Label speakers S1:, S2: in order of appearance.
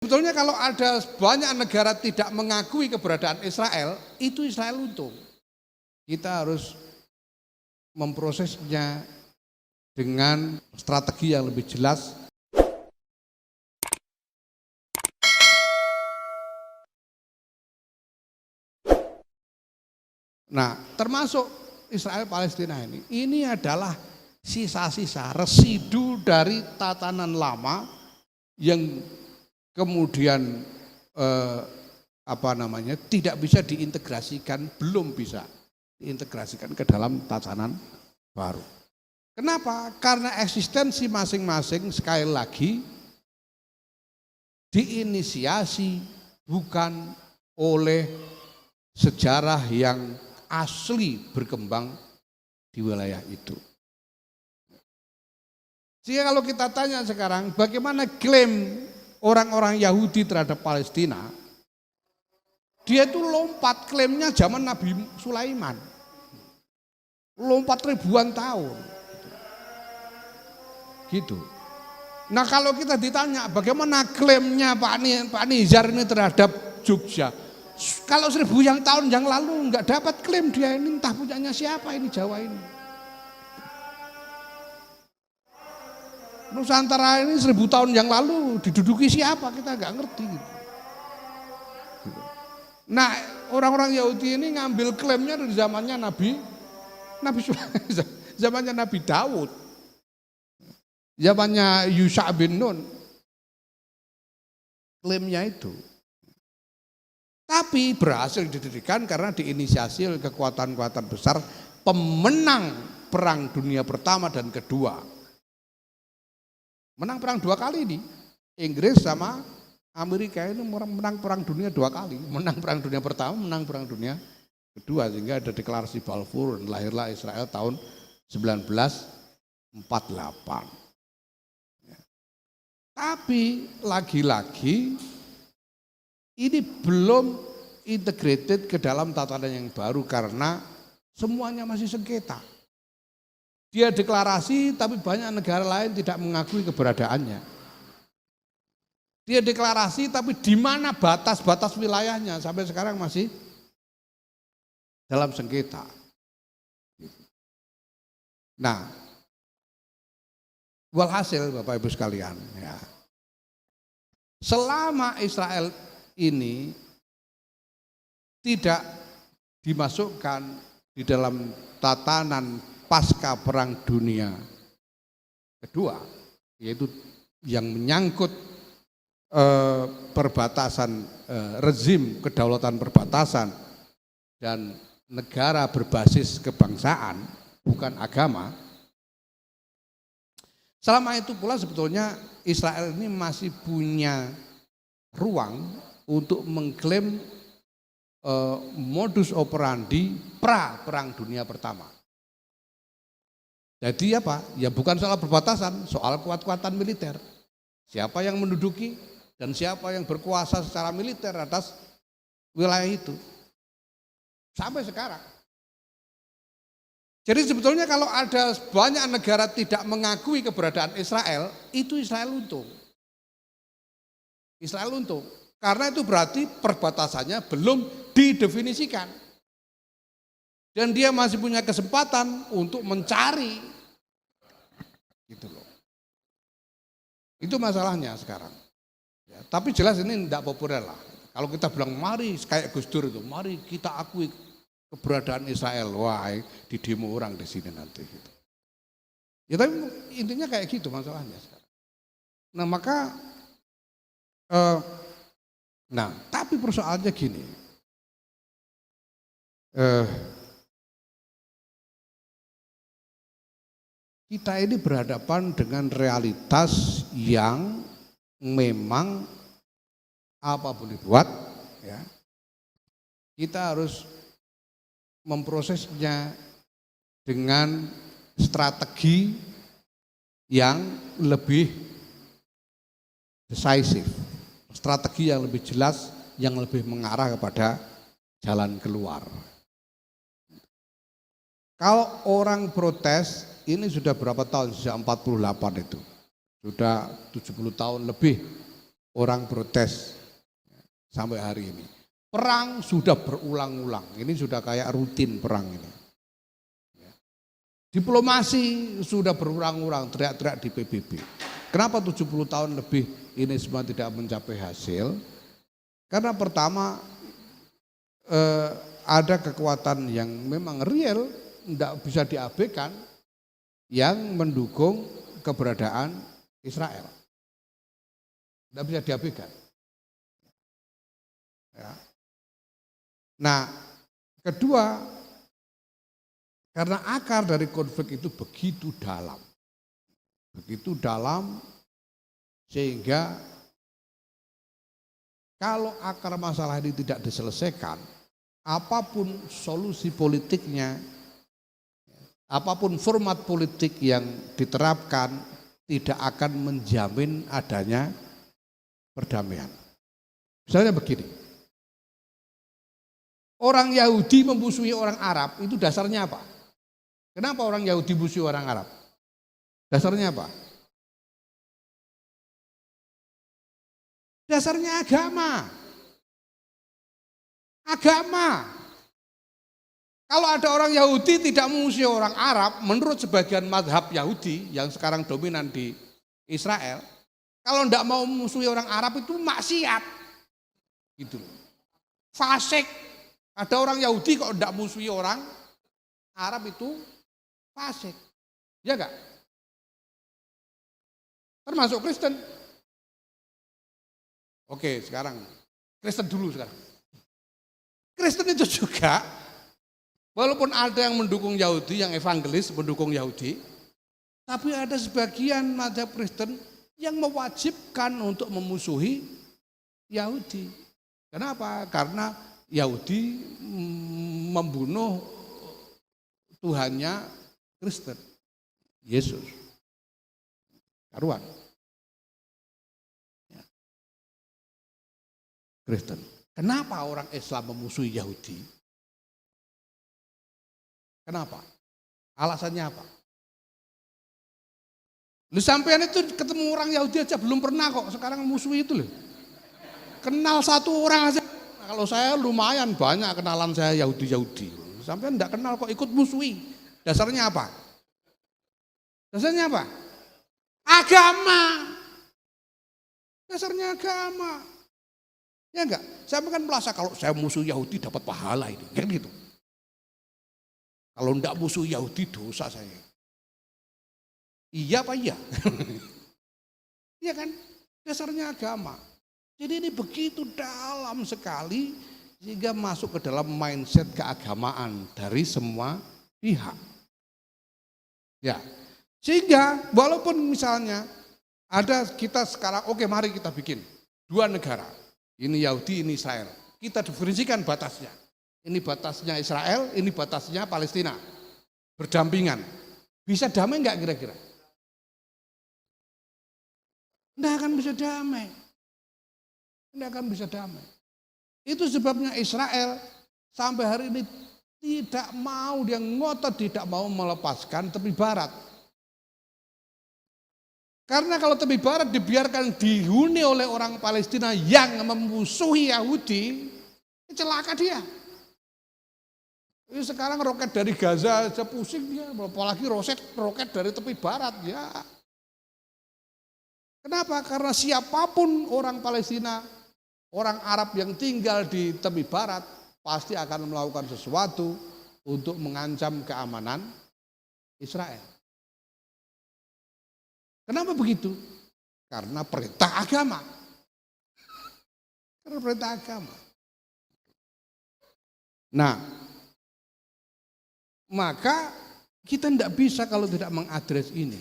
S1: Sebetulnya kalau ada banyak negara tidak mengakui keberadaan Israel, itu Israel untung. Kita harus memprosesnya dengan strategi yang lebih jelas. Nah, termasuk Israel Palestina ini adalah sisa-sisa residu dari tatanan lama yang kemudian tidak bisa diintegrasikan, belum bisa diintegrasikan ke dalam tatanan baru. Kenapa? Karena eksistensi masing-masing sekali lagi diinisiasi bukan oleh sejarah yang asli berkembang di wilayah itu. Sehingga kalau kita tanya sekarang bagaimana klaim orang-orang Yahudi terhadap Palestina, dia itu lompat klaimnya zaman Nabi Sulaiman, lompat ribuan tahun, gitu. Nah kalau kita ditanya bagaimana klaimnya Pak Nizar ini terhadap Jogja, kalau 1000 tahun yang lalu nggak dapat klaim dia ini, entah punyanya siapa ini Jawa ini. Nusantara ini 1000 tahun yang lalu diduduki siapa kita nggak ngerti. Nah orang-orang Yahudi ini ngambil klaimnya dari zamannya Nabi zamannya Nabi Daud, zamannya Yusha bin Nun, klaimnya itu. Tapi berhasil didirikan karena diinisiasi oleh kekuatan-kekuatan besar pemenang Perang Dunia Pertama dan Kedua. Menang perang 2 kali ini, Inggris sama Amerika ini menang perang dunia 2 kali, menang perang dunia pertama, menang perang dunia kedua, sehingga ada deklarasi Balfour, lahirlah Israel tahun 1948. Tapi lagi-lagi ini belum integrated ke dalam tatanan yang baru karena semuanya masih sengketa. Dia deklarasi tapi banyak negara lain tidak mengakui keberadaannya. Dia deklarasi tapi di mana batas-batas wilayahnya sampai sekarang masih dalam sengketa. Nah, walhasil Bapak Ibu sekalian, ya, selama Israel ini tidak dimasukkan di dalam tatanan pasca Perang Dunia Kedua, yaitu yang menyangkut perbatasan, rezim kedaulatan perbatasan dan negara berbasis kebangsaan, bukan agama. Selama itu pula sebetulnya Israel ini masih punya ruang untuk mengklaim modus operandi pra Perang Dunia Pertama. Jadi apa? Ya bukan soal perbatasan, soal kuat-kuatan militer. Siapa yang menduduki dan siapa yang berkuasa secara militer atas wilayah itu. Sampai sekarang. Jadi sebetulnya kalau ada banyak negara tidak mengakui keberadaan Israel, itu Israel untung. Israel untung. Karena itu berarti perbatasannya belum didefinisikan. Dan dia masih punya kesempatan untuk mencari, gitu loh. Itu masalahnya sekarang. Ya, tapi jelas ini tidak populer lah. Kalau kita bilang mari kayak Gus Dur itu, mari kita akui keberadaan Israel, wah di demo orang di sini nanti. Gitu. Ya tapi intinya kayak gitu masalahnya sekarang. Nah maka, tapi persoalannya gini. Kita ini berhadapan dengan realitas yang memang apa boleh buat, ya, kita harus memprosesnya dengan strategi yang lebih decisive, strategi yang lebih jelas, yang lebih mengarah kepada jalan keluar. Kalau orang protes, ini sudah berapa tahun, sejak 48 itu, sudah 70 tahun lebih orang protes sampai hari ini. Perang sudah berulang-ulang, ini sudah kayak rutin perang ini. Diplomasi sudah berulang-ulang, teriak-teriak di PBB. Kenapa 70 tahun lebih ini semua tidak mencapai hasil? Karena pertama ada kekuatan yang memang real, tidak bisa diabaikan, yang mendukung keberadaan Israel. Tidak bisa diabaikan. Ya. Nah, kedua, karena akar dari konflik itu begitu dalam sehingga kalau akar masalah ini tidak diselesaikan, apapun solusi politiknya, apapun format politik yang diterapkan tidak akan menjamin adanya perdamaian. Misalnya begini, orang Yahudi memusuhi orang Arab itu dasarnya apa? Kenapa orang Yahudi musuhi orang Arab? Dasarnya apa? Dasarnya agama. Agama. Kalau ada orang Yahudi tidak memusuhi orang Arab, menurut sebagian mazhab Yahudi yang sekarang dominan di Israel, kalau tidak mau memusuhi orang Arab itu maksiat. Gitu. Fasik. Ada orang Yahudi kok tidak musuhi orang Arab itu fasik. Ya enggak? Termasuk Kristen. Oke, sekarang Kristen dulu sekarang. Kristen itu juga, walaupun ada yang mendukung Yahudi, yang evangelis mendukung Yahudi, tapi ada sebagian mazhab Kristen yang mewajibkan untuk memusuhi Yahudi. Kenapa? Karena Yahudi membunuh Tuhannya Kristen, Yesus. Karuan. Kristen. Kenapa orang Islam memusuhi Yahudi? Kenapa? Alasannya apa? Lu sampean itu ketemu orang Yahudi aja belum pernah kok, sekarang musuhi itu loh. Kenal satu orang aja. Kalau saya lumayan banyak kenalan saya Yahudi-Yahudi. Sampean enggak kenal kok ikut musuhi. Dasarnya apa? Dasarnya apa? Agama. Dasarnya agama. Ya enggak? Saya kan merasa kalau saya musuh Yahudi dapat pahala ini. Kan gitu. Kalau enggak musuh Yahudi dosa saya. Iya apa iya? Iya kan? Dasarnya agama. Jadi ini begitu dalam sekali sehingga masuk ke dalam mindset keagamaan dari semua pihak. Ya. Sehingga walaupun misalnya ada kita sekarang, oke mari kita bikin dua negara. Ini Yahudi, ini Israel. Kita definisikan batasnya. Ini batasnya Israel, ini batasnya Palestina. Berdampingan. Bisa damai enggak kira-kira? Enggak akan bisa damai. Enggak akan bisa damai. Itu sebabnya Israel sampai hari ini tidak mau, dia ngotot tidak mau melepaskan tepi barat. Karena kalau tepi barat dibiarkan dihuni oleh orang Palestina yang memusuhi Yahudi, celaka dia. Ini sekarang roket dari Gaza aja pusing dia, apalagi roket dari tepi barat ya. Kenapa? Karena siapapun orang Palestina, orang Arab yang tinggal di tepi barat pasti akan melakukan sesuatu untuk mengancam keamanan Israel. Kenapa begitu? Karena perintah agama. Karena perintah agama. Nah, maka kita tidak bisa kalau tidak mengadres ini.